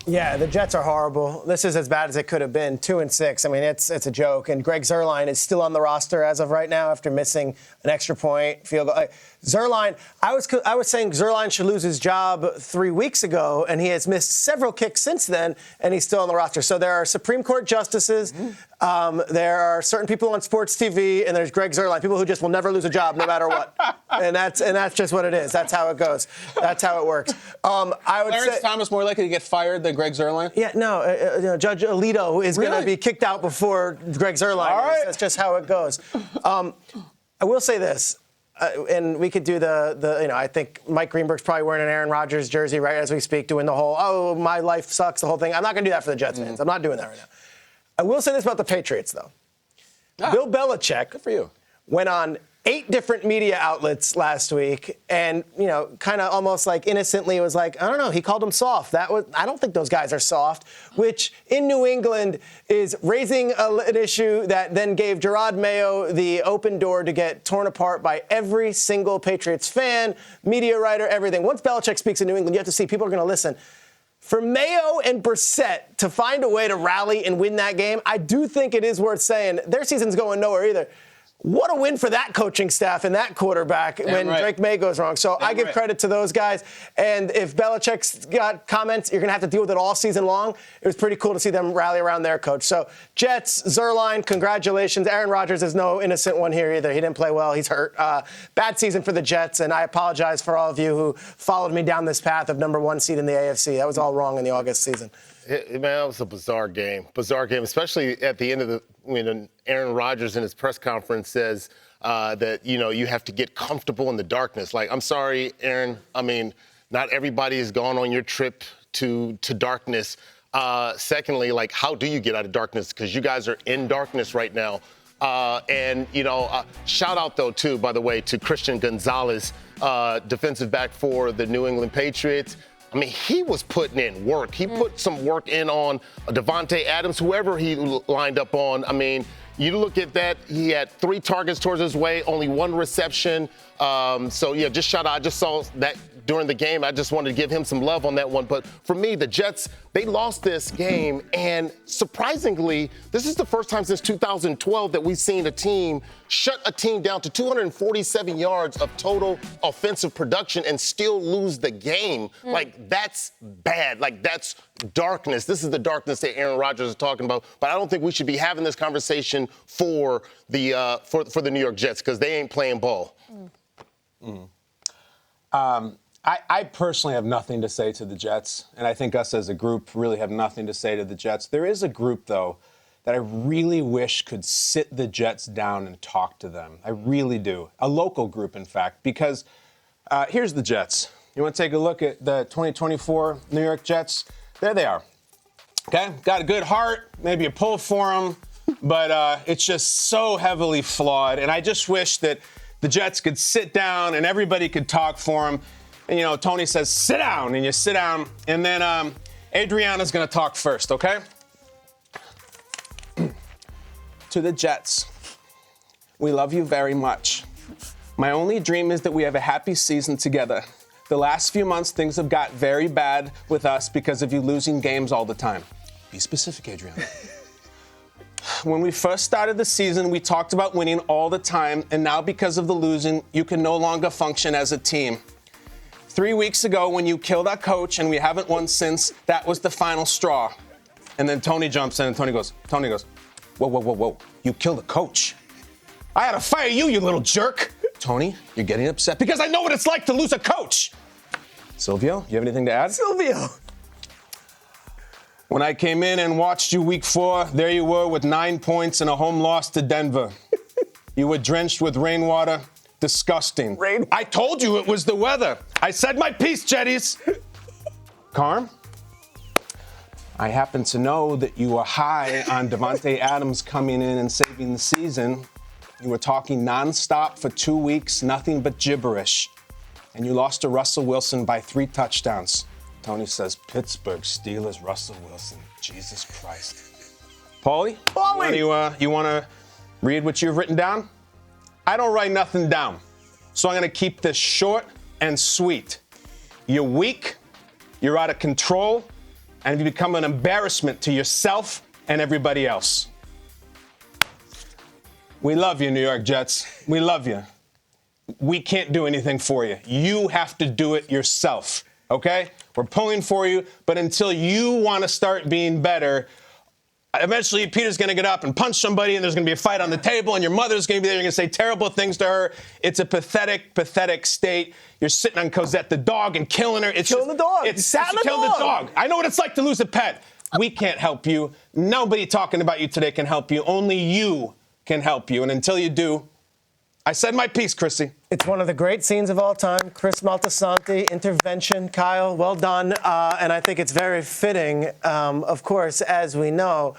Yeah, the Jets are horrible. This is as bad as it could have been. 2-6. I mean, it's a joke. And Greg Zuerlein is still on the roster as of right now after missing an extra point field goal. Zuerlein, I was saying Zuerlein should lose his job 3 weeks ago, and he has missed several kicks since then, and he's still on the roster. So there are Supreme Court justices, there are certain people on sports TV, and there's Greg Zuerlein, people who just will never lose a job no matter what. and that's just what it is. That's how it goes. That's how it works. I would Clarence say Thomas more likely to get fired than Greg Zuerlein? Yeah, no, Judge Alito is going to be kicked out before Greg Zuerlein. All right. That's just how it goes. I will say this, and we could do I think Mike Greenberg's probably wearing an Aaron Rodgers jersey right as we speak, doing the whole, my life sucks, the whole thing. I'm not going to do that for the Jets fans. I'm not doing that right now. I will say this about the Patriots, though. Bill Belichick, good for you, went on 8 different media outlets last week and, kind of almost like innocently was like, I don't know, he called them soft. I don't think those guys are soft, which in New England is raising an issue that then gave Gerard Mayo the open door to get torn apart by every single Patriots fan, media writer, everything. Once Belichick speaks in New England, you have to see people are going to listen. For Mayo and Brissett to find a way to rally and win that game, I do think it is worth saying their season's going nowhere either. What a win for that coaching staff and that quarterback when Drake May goes wrong. So I give credit to those guys. And if Belichick's got comments, you're going to have to deal with it all season long. It was pretty cool to see them rally around their coach. So Jets, Zuerlein, congratulations. Aaron Rodgers is no innocent one here either. He didn't play well. He's hurt. Bad season for the Jets. And I apologize for all of you who followed me down this path of number 1 seed in the AFC. That was all wrong in the August season. Man, that was a bizarre game, especially at the end of when Aaron Rodgers in his press conference says that, you have to get comfortable in the darkness. Like, I'm sorry, Aaron. I mean, not everybody has gone on your trip to darkness. Secondly, like, how do you get out of darkness? Because you guys are in darkness right now. Shout out, though, too, by the way, to Christian Gonzalez, defensive back for the New England Patriots. I mean, he was putting in work. He put some work in on Devontae Adams, whoever he lined up on. I mean, you look at that, he had 3 targets towards his way, only 1 reception. Just shout out. I just saw that during the game. I just wanted to give him some love on that one. But for me, the Jets, they lost this game. And surprisingly, this is the first time since 2012 that we've seen a team shut a team down to 247 yards of total offensive production and still lose the game. Like, that's bad. Like, that's darkness. This is the darkness that Aaron Rodgers is talking about. But I don't think we should be having this conversation for the for the New York Jets because they ain't playing ball. I personally have nothing to say to the Jets, and I think us as a group really have nothing to say to the Jets. There is a group, though, that I really wish could sit the Jets down and talk to them. I really do. A local group, in fact, because here's the Jets. You want to take a look at the 2024 New York Jets? There they are. Okay? Got a good heart, maybe a pull for them, but it's just so heavily flawed, and I just wish that the Jets could sit down and everybody could talk for them. And, Tony says, sit down, and you sit down. And then Adriana's going to talk first, okay? To the Jets, we love you very much. My only dream is that we have a happy season together. The last few months, things have got very bad with us because of you losing games all the time. Be specific, Adriana. When we first started the season, we talked about winning all the time, and now because of the losing, you can no longer function as a team. 3 weeks ago, when you killed our coach and we haven't won since, that was the final straw. And then Tony jumps in and Tony goes, whoa. You killed a coach. I had to fire you, you little jerk. Tony, you're getting upset because I know what it's like to lose a coach. Silvio, you have anything to add? Silvio. When I came in and watched you week 4, there you were with 9 points and a home loss to Denver. You were drenched with rainwater. Disgusting. I told you it was the weather. I said my piece, Jetties. Carm, I happen to know that you were high on Devontae Adams coming in and saving the season. You were talking nonstop for 2 weeks, nothing but gibberish. And you lost to Russell Wilson by 3 touchdowns. Tony says, Pittsburgh Steelers, Russell Wilson. Jesus Christ. Paulie? You want to read what you've written down? I don't write nothing down, so I'm going to keep this short and sweet. You're weak, you're out of control, and you become an embarrassment to yourself and everybody else. We love you, New York Jets. We love you. We can't do anything for you. You have to do it yourself, okay? We're pulling for you, but until you want to start being better, eventually Peter's going to get up and punch somebody, and there's going to be a fight on the table, and your mother's going to be there. You're going to say terrible things to her. It's a pathetic, pathetic state. You're sitting on Cosette the dog and killing her. It's killing the dog. It's killing the dog. I know what it's like to lose a pet. We can't help you. Nobody talking about you today can help you. Only you can help you. And until you do, I said my piece, Chrissy. It's one of the great scenes of all time. Chris Maltasanti, intervention. Kyle, well done. And I think it's very fitting. Of course, as we know,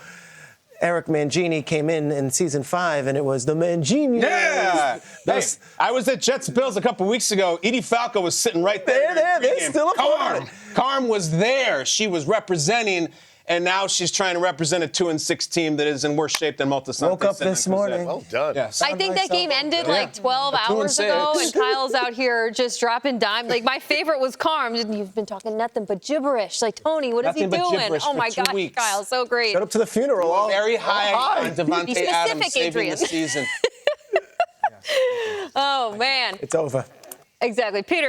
Eric Mangini came in season 5, and it was the Mangini. Yeah. Hey, I was at Jets Bills a couple weeks ago. Edie Falco was sitting right there. They're still a part of it. Carm was there. She was representing. And now she's trying to represent a 2-6 team that is in worse shape than Maltasanti. Woke up this morning. Well done. Yes. I think that game ended like 12 hours ago, and Kyle's out here just dropping dime. Like, my favorite was Carm. You've been talking nothing but gibberish. Like, Tony, what is he doing? Oh, my gosh, Kyle, so great. Showed up to the funeral. All Very high on Devontae Adams saving Adrian. the season. Oh, man. It's over. Exactly. Peter.